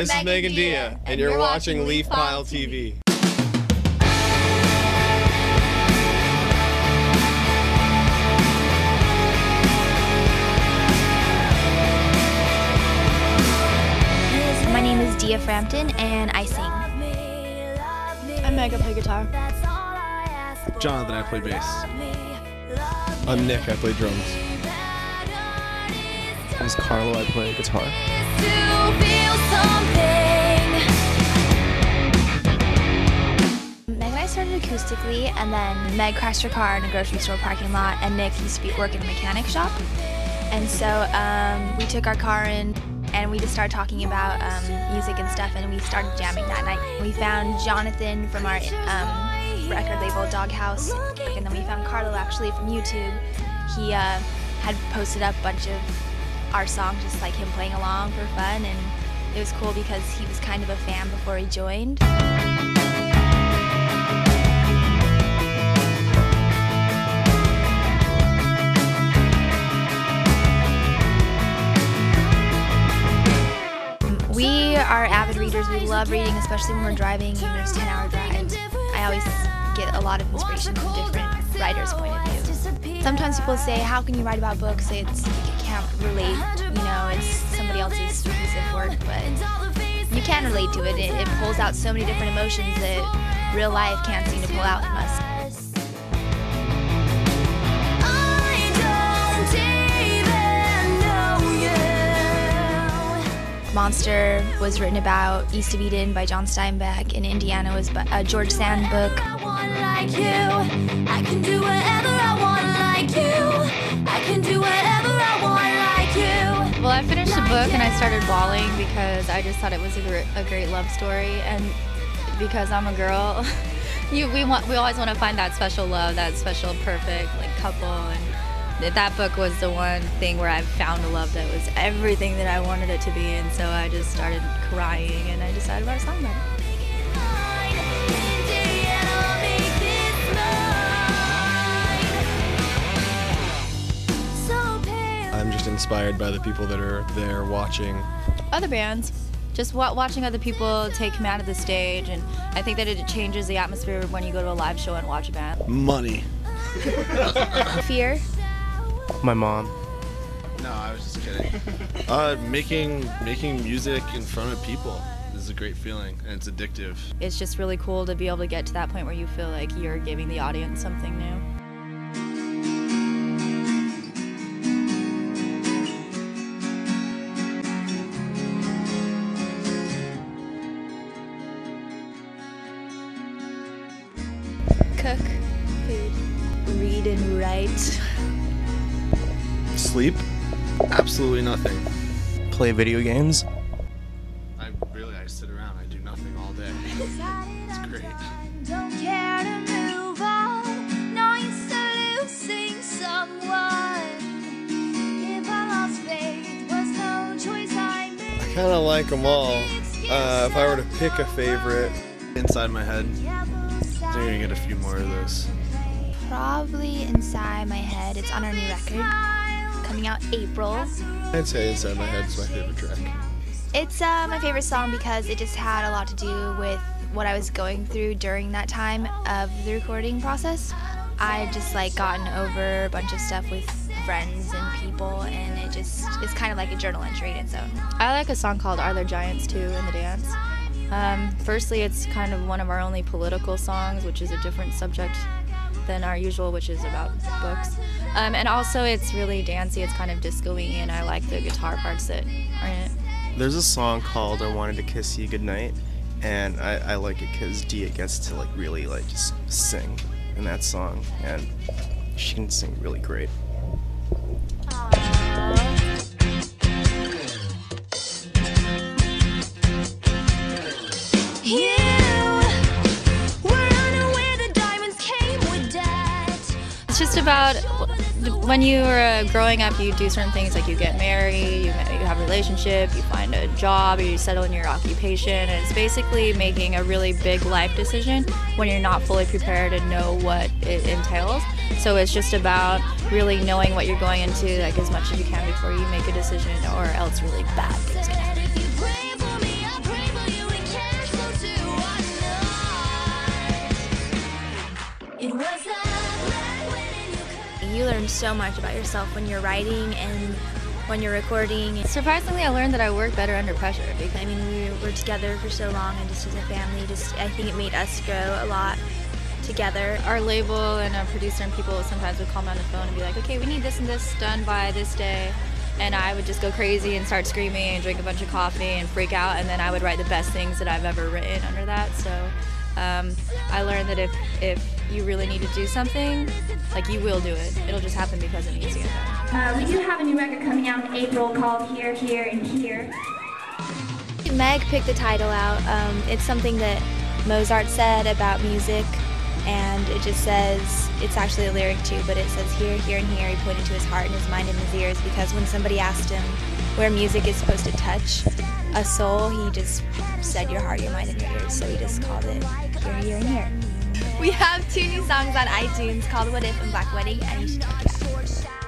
This is Meg and Dia, and you're watching Leaf Pile TV. My name is Dia Frampton, and I sing. I'm Meg, I play guitar. Jonathan, I play bass. I'm Nick, I play drums. This is Carlo, I play guitar. Meg and I started acoustically, and then Meg crashed her car in a grocery store parking lot, and Nick used to work in a mechanic shop. And so we took our car in, and we just started talking about music and stuff, and we started jamming that night. We found Jonathan from our record label Doghouse, and then we found Carlo actually from YouTube. He had posted up a bunch of our songs, just like him playing along for fun, and it was cool because he was kind of a fan before he joined. We are avid readers. We love reading, especially when we're driving and there's 10-hour drives. I always get a lot of inspiration from different writers' point of view. Sometimes people say, how can you write about books? You can't relate, it's somebody else's piece of work, but you can relate to it. It pulls out so many different emotions that real life can't seem to pull out from us. Monster was written about east of Eden by John Steinbeck. In Indiana was a George Sand book. I can do whatever I want like you. I can do whatever I want like you. Well, I finished the book and I started bawling because I just thought it was a great love story, and because I'm a girl, we always want to find that special love, that special perfect couple, and that book was the one thing where I found a love that was everything that I wanted it to be, and so I just started crying and I decided to write a song about it. I'm just inspired by the people that are there watching. Other bands. Just watching other people take command of the stage, and I think that it changes the atmosphere when you go to a live show and watch a band. Money. Fear. My mom. No, I was just kidding. Making music in front of people is a great feeling, and it's addictive. It's just really cool to be able to get to that point where you feel like you're giving the audience something new. Cook. Food. Read and write. Sleep? Absolutely nothing. Play video games. I sit around. I do nothing all day. It's great. Don't care to move on. No use to losing someone. If I lost faith, was no choice I made. I kind of like them all. If I were to pick a favorite, Inside My Head. I'm gonna get a few more of those. Probably Inside My Head. It's on our new record, coming out April. I'd say Inside My Head is my favorite track. It's my favorite song because it just had a lot to do with what I was going through during that time of the recording process. I just gotten over a bunch of stuff with friends and people, and it's kind of like a journal entry in its own. I like a song called Are There Giants Too in the Dance. Firstly, it's kind of one of our only political songs, which is a different subject than our usual, which is about books. And also it's really dancey, it's kind of disco-y, and I like the guitar parts that are in it. There's a song called I Wanted to Kiss You Goodnight, and I like it because Dia gets to really just sing in that song, and she can sing really great. It's just about when you are growing up, you do certain things, like you get married, you have a relationship, you find a job, or you settle in your occupation, and it's basically making a really big life decision when you're not fully prepared and know what it entails. So it's just about really knowing what you're going into as much as you can before you make a decision, or else really bad things can happen. You learn so much about yourself when you're writing and when you're recording. Surprisingly, I learned that I work better under pressure. Because I mean, we were together for so long, and just as a family, I think it made us grow a lot together. our label and our producer and people sometimes would call me on the phone and be like, okay, we need this and this done by this day. And I would just go crazy and start screaming and drink a bunch of coffee and freak out, and then I would write the best things that I've ever written under that. So I learned that if you really need to do something, like, you will do it. It'll just happen because it needs to get done. We do have a new record coming out in April called Here, Here, and Here. Meg picked the title out. It's something that Mozart said about music, and it just says, it's actually a lyric too, but it says here, here, and here. He pointed to his heart and his mind and his ears, because when somebody asked him where music is supposed to touch a soul, he just said your heart, your mind, and your ears. So he just called it Here, Here, and Here. We have 2 new songs on iTunes called What If and Black Wedding, and you should check it out.